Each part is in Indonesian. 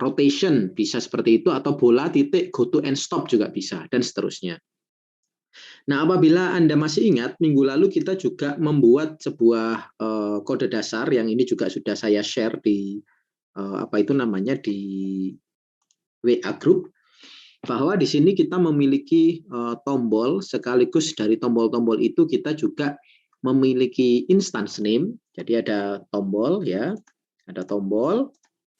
rotation bisa seperti itu, atau bola titik go to and stop juga bisa, dan seterusnya. Nah, apabila Anda masih ingat, minggu lalu kita juga membuat sebuah kode dasar yang ini juga sudah saya share di di WA group, bahwa di sini kita memiliki tombol, sekaligus dari tombol-tombol itu kita juga memiliki instance name. Jadi ada tombol ya, ada tombol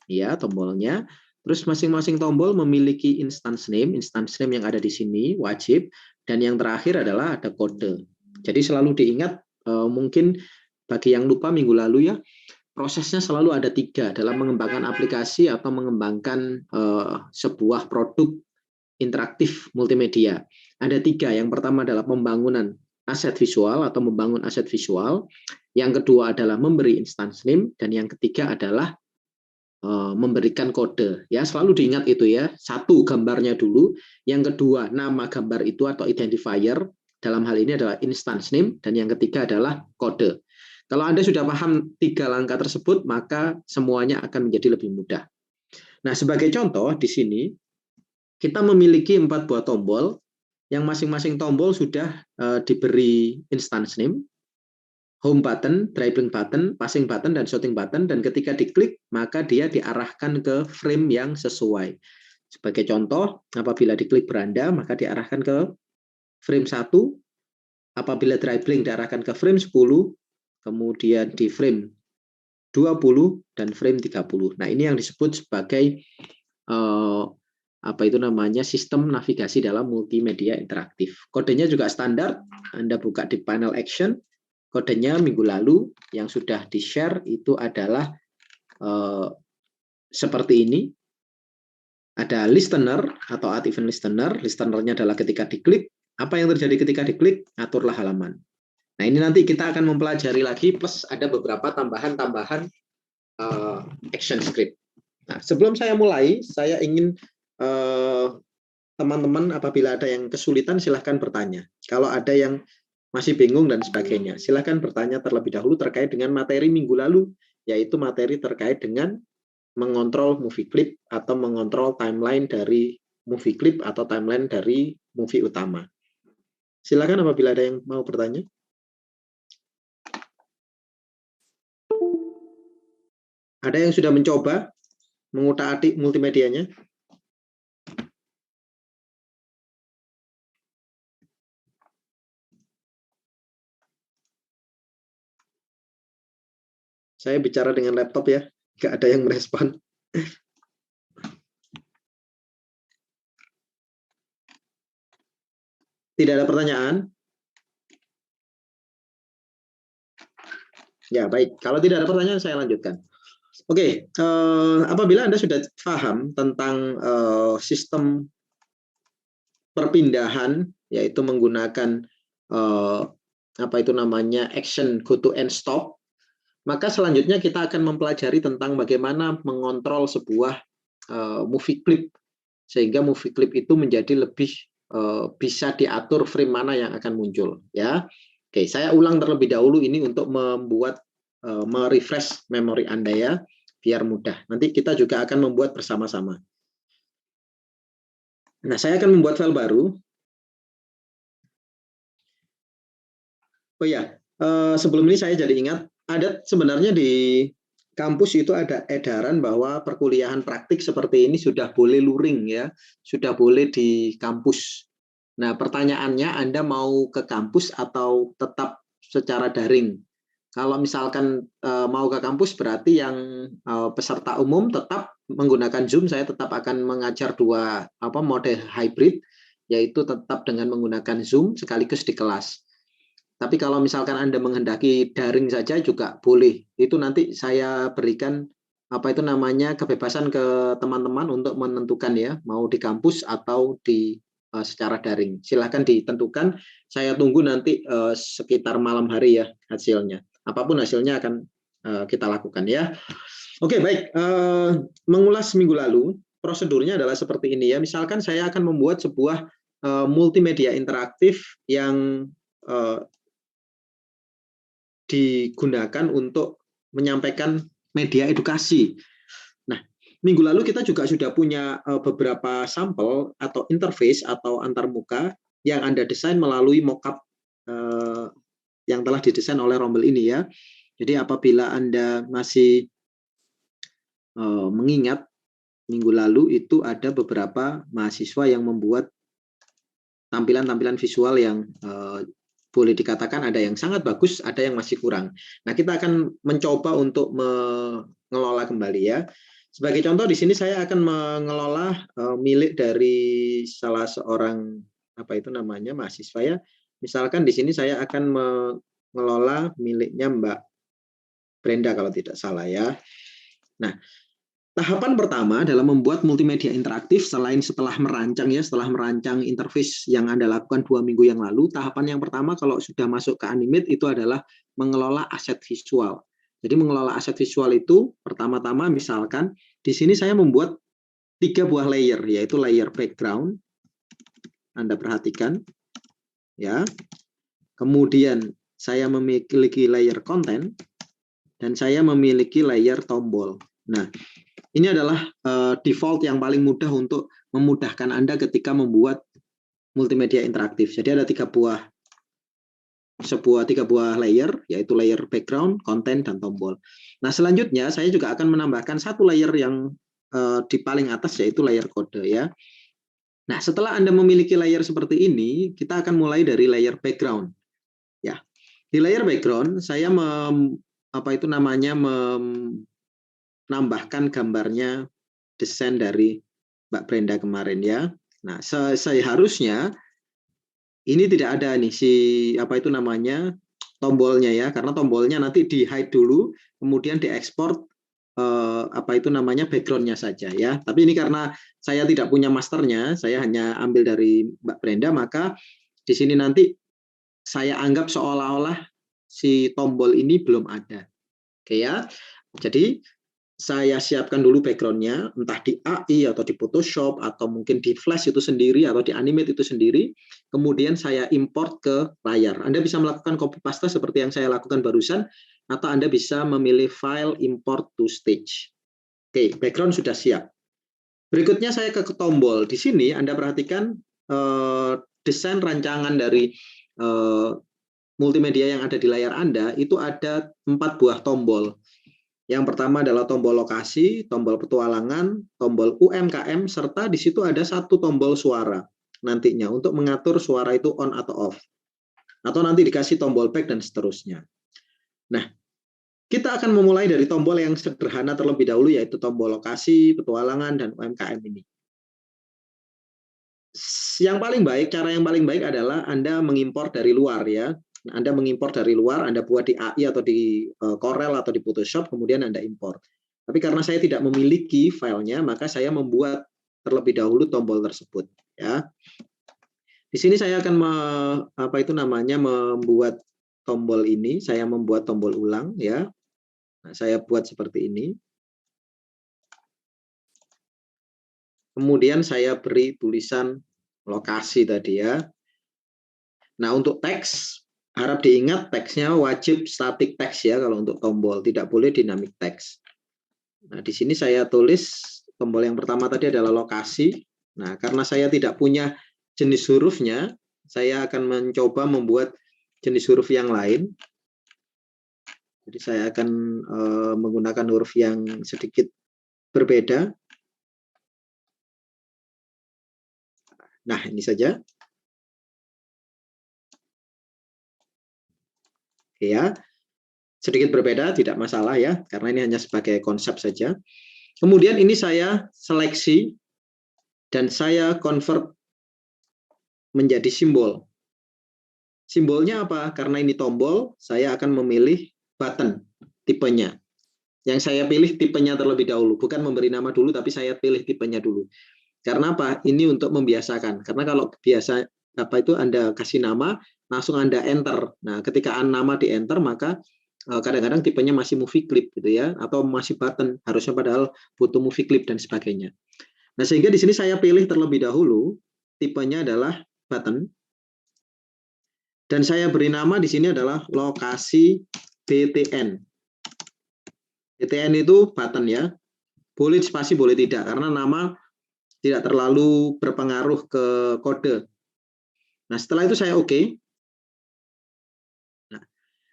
ya, tombolnya. Terus masing-masing tombol memiliki instance name yang ada di sini wajib, dan yang terakhir adalah ada kode. Jadi selalu diingat, mungkin bagi yang lupa minggu lalu ya, prosesnya selalu ada 3 dalam mengembangkan aplikasi atau mengembangkan sebuah produk interaktif multimedia. Ada 3. Yang pertama adalah pembangunan aset visual atau membangun aset visual. Yang kedua adalah memberi instance name, dan yang ketiga adalah memberikan kode. Ya, selalu diingat itu ya. 1 gambarnya dulu, yang kedua nama gambar itu atau identifier, dalam hal ini adalah instance name, dan yang ketiga adalah kode. Kalau Anda sudah paham 3 langkah tersebut, maka semuanya akan menjadi lebih mudah. Nah, sebagai contoh di sini kita memiliki 4 buah tombol, yang masing-masing tombol sudah diberi instance name, home button, dribbling button, passing button, dan shooting button, dan ketika diklik, maka dia diarahkan ke frame yang sesuai. Sebagai contoh, apabila diklik beranda, maka diarahkan ke frame 1, apabila dribbling diarahkan ke frame 10, kemudian di frame 20, dan frame 30. Nah, ini yang disebut sebagai sistem navigasi dalam multimedia interaktif. Kodenya juga standar, Anda buka di panel action. Kodenya minggu lalu yang sudah di-share itu adalah seperti ini. Ada listener atau add event listener. Listenernya adalah ketika diklik. Apa yang terjadi ketika diklik? Aturlah halaman. Nah, ini nanti kita akan mempelajari lagi, plus ada beberapa tambahan-tambahan action script. Nah, sebelum saya mulai, saya ingin teman-teman apabila ada yang kesulitan silahkan bertanya. Kalau ada yang masih bingung dan sebagainya, silahkan bertanya terlebih dahulu terkait dengan materi minggu lalu, yaitu materi terkait dengan mengontrol movie clip atau mengontrol timeline dari movie clip atau timeline dari movie utama. Silakan apabila ada yang mau bertanya. Ada yang sudah mencoba mengutak-atik multimedianya? Saya bicara dengan laptop ya, nggak ada yang merespon. Tidak ada pertanyaan? Ya, baik. Kalau tidak ada pertanyaan, saya lanjutkan. Oke, apabila Anda sudah paham tentang sistem perpindahan, yaitu menggunakan action go to and stop, maka selanjutnya kita akan mempelajari tentang bagaimana mengontrol sebuah movie clip, sehingga movie clip itu menjadi lebih bisa diatur frame mana yang akan muncul. Ya, oke, saya ulang terlebih dahulu ini untuk membuat merefresh memori Anda ya, biar mudah. Nanti kita juga akan membuat bersama-sama. Nah, saya akan membuat file baru. Oh ya, sebelum ini saya jadi ingat, ada sebenarnya di kampus itu ada edaran bahwa perkuliahan praktik seperti ini sudah boleh luring ya, sudah boleh di kampus. Nah, pertanyaannya Anda mau ke kampus atau tetap secara daring? Kalau misalkan mau ke kampus berarti yang peserta umum tetap menggunakan Zoom, saya tetap akan mengajar dua mode hybrid, yaitu tetap dengan menggunakan Zoom sekaligus di kelas. Tapi kalau misalkan Anda menghendaki daring saja juga boleh. Itu nanti saya berikan kebebasan ke teman-teman untuk menentukan ya, mau di kampus atau di secara daring. Silahkan ditentukan. Saya tunggu nanti sekitar malam hari ya hasilnya. Apapun hasilnya akan kita lakukan ya. Oke, baik. Mengulas minggu lalu, prosedurnya adalah seperti ini ya. Misalkan saya akan membuat sebuah multimedia interaktif yang digunakan untuk menyampaikan media edukasi. Nah, minggu lalu kita juga sudah punya beberapa sampel atau interface atau antarmuka yang Anda desain melalui mockup yang telah didesain oleh Rombel ini ya. Jadi apabila Anda masih mengingat minggu lalu itu ada beberapa mahasiswa yang membuat tampilan-tampilan visual yang boleh dikatakan ada yang sangat bagus, ada yang masih kurang. Nah, kita akan mencoba untuk mengelola kembali ya. Sebagai contoh di sini saya akan mengelola milik dari salah seorang mahasiswa ya. Misalkan di sini saya akan mengelola miliknya Mbak Brenda kalau tidak salah ya. Nah, tahapan pertama dalam membuat multimedia interaktif setelah merancang interface yang Anda lakukan 2 minggu yang lalu, tahapan yang pertama kalau sudah masuk ke Animate itu adalah mengelola aset visual. Jadi mengelola aset visual itu pertama-tama misalkan di sini saya membuat 3 buah layer, yaitu layer background. Anda perhatikan ya. Kemudian saya memiliki layer content dan saya memiliki layer tombol. Nah, ini adalah default yang paling mudah untuk memudahkan Anda ketika membuat multimedia interaktif. Jadi ada 3 buah layer, yaitu layer background, content, dan tombol. Nah, selanjutnya saya juga akan menambahkan 1 layer yang di paling atas, yaitu layer kode ya. Nah, setelah Anda memiliki layer seperti ini, kita akan mulai dari layer background. Ya, di layer background saya menambahkan gambarnya desain dari Mbak Brenda kemarin ya. Nah, seharusnya ini tidak ada nih tombolnya ya, karena tombolnya nanti di hide dulu, kemudian diekspor backgroundnya saja ya. Tapi ini karena saya tidak punya masternya, saya hanya ambil dari Mbak Brenda, maka di sini nanti saya anggap seolah-olah si tombol ini belum ada. Oke ya. Jadi saya siapkan dulu backgroundnya, entah di AI atau di Photoshop atau mungkin di Flash itu sendiri atau di Animate itu sendiri. Kemudian saya import ke layar. Anda bisa melakukan copy paste seperti yang saya lakukan barusan, atau Anda bisa memilih file import to stage. Oke, background sudah siap. Berikutnya saya ke tombol. Di sini Anda perhatikan desain rancangan dari multimedia yang ada di layar Anda itu ada 4 buah tombol. Yang pertama adalah tombol lokasi, tombol petualangan, tombol UMKM, serta di situ ada 1 tombol suara nantinya untuk mengatur suara itu on atau off. Atau nanti dikasih tombol back dan seterusnya. Nah, kita akan memulai dari tombol yang sederhana terlebih dahulu, yaitu tombol lokasi, petualangan, dan UMKM ini. Cara yang paling baik adalah Anda mengimpor dari luar ya. Anda mengimpor dari luar, Anda buat di AI atau di Corel atau di Photoshop, kemudian Anda impor. Tapi karena saya tidak memiliki filenya, maka saya membuat terlebih dahulu tombol tersebut. Ya, di sini saya akan membuat tombol ini. Saya membuat tombol ulang, ya. Nah, saya buat seperti ini. Kemudian saya beri tulisan lokasi tadi ya. Nah, untuk teks, harap diingat teksnya wajib static text ya kalau untuk tombol, tidak boleh dynamic text. Nah, di sini saya tulis tombol yang pertama tadi adalah lokasi. Nah, karena saya tidak punya jenis hurufnya, saya akan mencoba membuat jenis huruf yang lain. Jadi saya akan menggunakan huruf yang sedikit berbeda. Nah, ini saja. Oke ya. Sedikit berbeda, tidak masalah ya, karena ini hanya sebagai konsep saja. Kemudian ini saya seleksi dan saya convert menjadi simbol. Simbolnya apa? Karena ini tombol, saya akan memilih button tipenya. Yang saya pilih tipenya terlebih dahulu, bukan memberi nama dulu, tapi saya pilih tipenya dulu. Karena apa? Ini untuk membiasakan. Karena kalau biasa Anda kasih nama, langsung Anda enter. Nah, ketika nama di enter, maka kadang-kadang tipenya masih movie clip gitu ya, atau masih button, harusnya padahal butuh movie clip dan sebagainya. Nah, sehingga di sini saya pilih terlebih dahulu tipenya adalah button, dan saya beri nama di sini adalah lokasi BTN. BTN itu button ya. Boleh spasi, boleh tidak, karena nama tidak terlalu berpengaruh ke kode. Nah, setelah itu saya oke. Nah,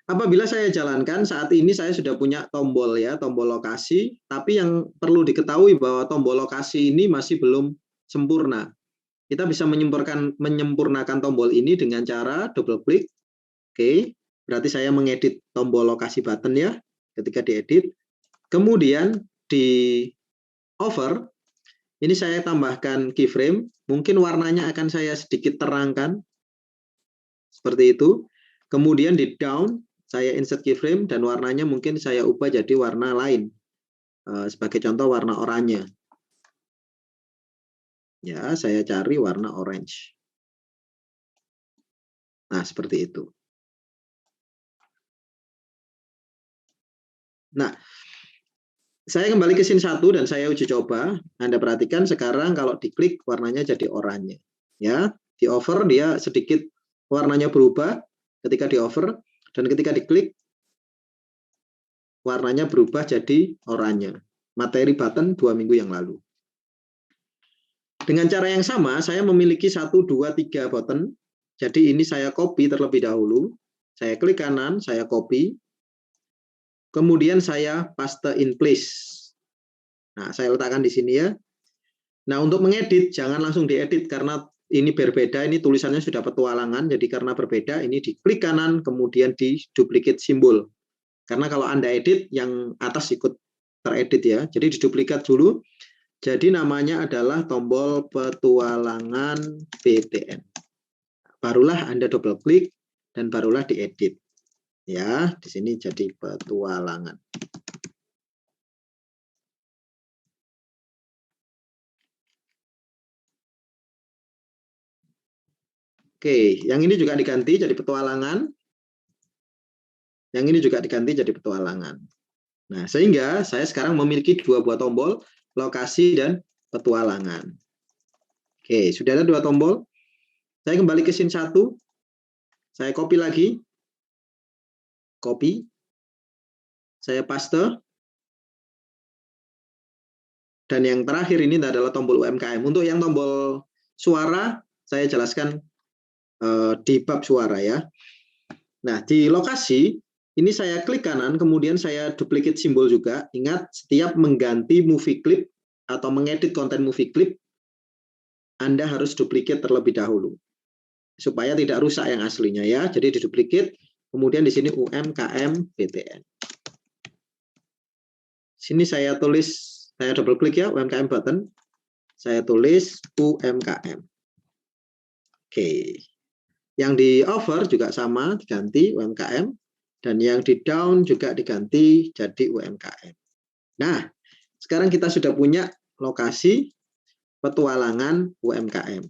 apabila saya jalankan, saat ini saya sudah punya tombol ya, tombol lokasi, tapi yang perlu diketahui bahwa tombol lokasi ini masih belum sempurna. Kita bisa menyempurnakan tombol ini dengan cara double klik. Oke, berarti saya mengedit tombol lokasi button ya, ketika diedit. Kemudian di over, ini saya tambahkan keyframe, mungkin warnanya akan saya sedikit terangkan, seperti itu. Kemudian di down, saya insert keyframe dan warnanya mungkin saya ubah jadi warna lain. Sebagai contoh warna oranye. Ya, saya cari warna orange. Nah, seperti itu. Nah, saya kembali ke scene 1 dan saya uji coba. Anda perhatikan sekarang kalau diklik warnanya jadi oranye. Ya, di over dia sedikit warnanya berubah ketika di over, dan ketika diklik warnanya berubah jadi oranye. Materi button 2 minggu yang lalu. Dengan cara yang sama, saya memiliki 1, 2, 3 button. Jadi ini saya copy terlebih dahulu. Saya klik kanan, saya copy. Kemudian saya paste in place. Nah, saya letakkan di sini ya. Nah, untuk mengedit, jangan langsung diedit karena ini berbeda. Ini tulisannya sudah petualangan, jadi karena berbeda, ini diklik kanan, kemudian di duplicate simbol. Karena kalau Anda edit, yang atas ikut teredit ya. Jadi diduplikat dulu. Jadi namanya adalah tombol petualangan BTN. Barulah Anda double klik dan barulah diedit. Ya, di sini jadi petualangan. Oke, yang ini juga diganti jadi petualangan. Yang ini juga diganti jadi petualangan. Nah, sehingga saya sekarang memiliki 2 buah tombol, lokasi dan petualangan. Oke, sudah ada 2 tombol. Saya kembali ke scene 1. Saya copy lagi. Copy. Saya paste. Dan yang terakhir ini adalah tombol UMKM. Untuk yang tombol suara, saya jelaskan di bab suara ya. Nah, di lokasi, ini saya klik kanan, kemudian saya duplicate simbol juga. Ingat, setiap mengganti movie clip atau mengedit konten movie clip, Anda harus duplicate terlebih dahulu. Supaya tidak rusak yang aslinya ya. Jadi diduplicate, kemudian di sini UMKM BTN. Sini saya tulis, saya double klik ya, UMKM button. Saya tulis UMKM. Oke. Yang di over juga sama, diganti UMKM. Dan yang di down juga diganti jadi UMKM. Nah, sekarang kita sudah punya lokasi petualangan UMKM.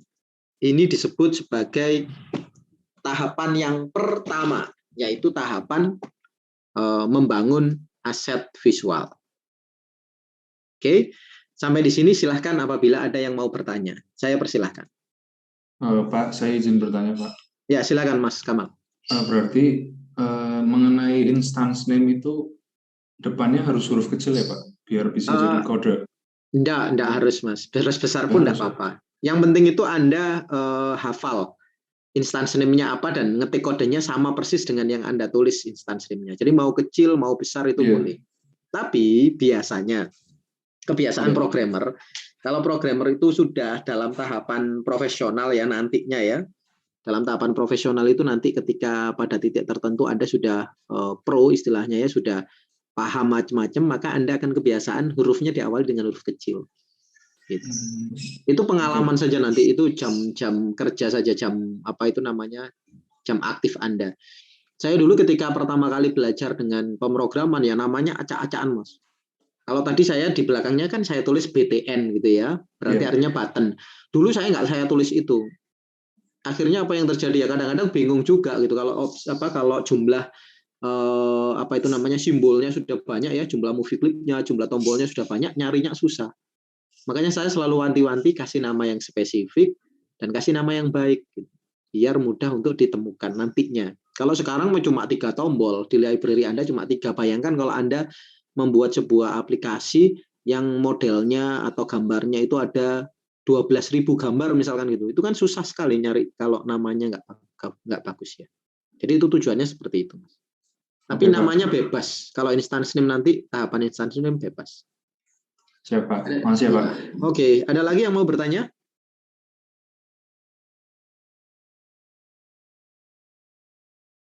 Ini disebut sebagai tahapan yang pertama, yaitu tahapan membangun aset visual. Oke, sampai di sini silahkan apabila ada yang mau bertanya. Saya persilahkan. Pak, saya izin bertanya, Pak. Ya, silakan Mas Kamal. Berarti mengenai instance name itu depannya harus huruf kecil ya, Pak? Biar bisa jadi kode. Enggak harus, Mas. Harus besar pun enggak apa-apa. Yang penting itu Anda hafal instance name-nya apa dan ngetik kodenya sama persis dengan yang Anda tulis instance name-nya. Jadi mau kecil, mau besar itu boleh. Tapi biasanya, kebiasaan programmer, kalau programmer itu sudah dalam tahapan profesional ya nantinya ya, dalam tahapan profesional itu nanti ketika pada titik tertentu Anda sudah pro istilahnya ya, sudah paham macam-macam, maka Anda akan kebiasaan hurufnya diawali dengan huruf kecil. Gitu. Itu pengalaman saja nanti, itu jam-jam kerja saja, jam apa itu namanya, jam aktif Anda. Saya dulu ketika pertama kali belajar dengan pemrograman ya namanya acak-acakan, Mas. Kalau tadi saya di belakangnya kan saya tulis BTN gitu ya, berarti artinya button. Dulu saya nggak saya tulis itu. Akhirnya apa yang terjadi ya kadang-kadang bingung juga gitu kalau jumlah apa itu namanya simbolnya sudah banyak ya, jumlah movie clipnya, jumlah tombolnya sudah banyak, nyarinya susah. Makanya saya selalu wanti-wanti kasih nama yang spesifik dan kasih nama yang baik gitu, biar mudah untuk ditemukan nantinya. Kalau sekarang cuma 3 tombol di library Anda cuma 3, bayangkan kalau Anda membuat sebuah aplikasi yang modelnya atau gambarnya itu ada 12.000 gambar misalkan gitu. Itu kan susah sekali nyari kalau namanya nggak bagus ya. Jadi itu tujuannya seperti itu, Mas. Tapi namanya bebas. Kalau instance name nanti tahapan instance name bebas. Siap, Pak. Makasih ya, Pak. Oke, ada lagi yang mau bertanya?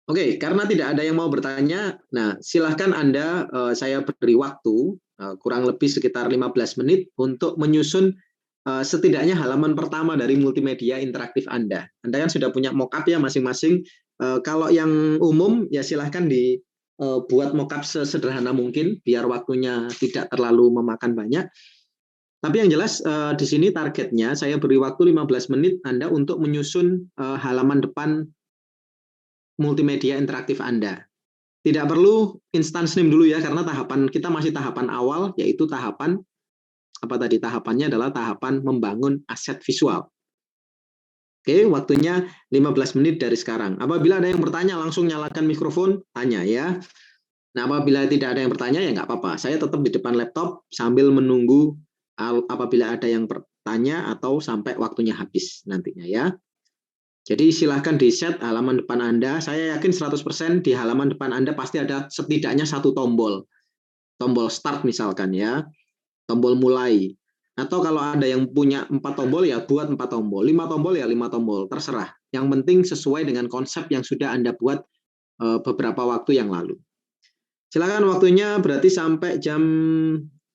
Oke, karena tidak ada yang mau bertanya, nah silahkan Anda, saya beri waktu kurang lebih sekitar 15 menit untuk menyusun setidaknya halaman pertama dari multimedia interaktif Anda. Anda kan sudah punya mockup ya masing-masing. Kalau yang umum ya silahkan dibuat mockup sesederhana mungkin, biar waktunya tidak terlalu memakan banyak. Tapi yang jelas di sini targetnya saya beri waktu 15 menit Anda untuk menyusun halaman depan multimedia interaktif Anda. Tidak perlu instance name dulu ya, karena tahapan kita masih tahapan awal, yaitu tahapan apa tadi tahapannya adalah tahapan membangun aset visual. Oke, waktunya 15 menit dari sekarang. Apabila ada yang bertanya, langsung nyalakan mikrofon, tanya ya. Nah, apabila tidak ada yang bertanya, ya nggak apa-apa. Saya tetap di depan laptop sambil menunggu apabila ada yang bertanya atau sampai waktunya habis nantinya ya. Jadi silahkan di-set halaman depan Anda. Saya yakin 100% di halaman depan Anda pasti ada setidaknya satu tombol. Tombol start misalkan ya, tombol mulai. Atau kalau ada yang punya 4 tombol ya buat 4 tombol, 5 tombol ya 5 tombol, terserah. Yang penting sesuai dengan konsep yang sudah Anda buat beberapa waktu yang lalu. Silakan waktunya berarti sampai jam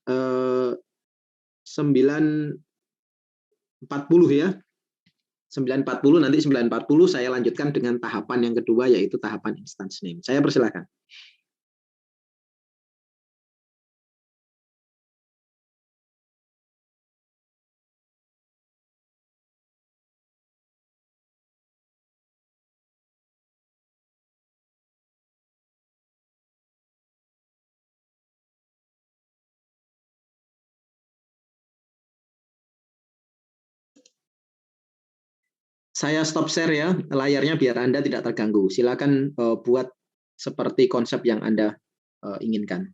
9.40 ya. 9.40 nanti 9.40 saya lanjutkan dengan tahapan yang kedua yaitu tahapan instance name. Saya persilakan. Saya stop share ya layarnya biar Anda tidak terganggu. Silakan buat seperti konsep yang Anda inginkan.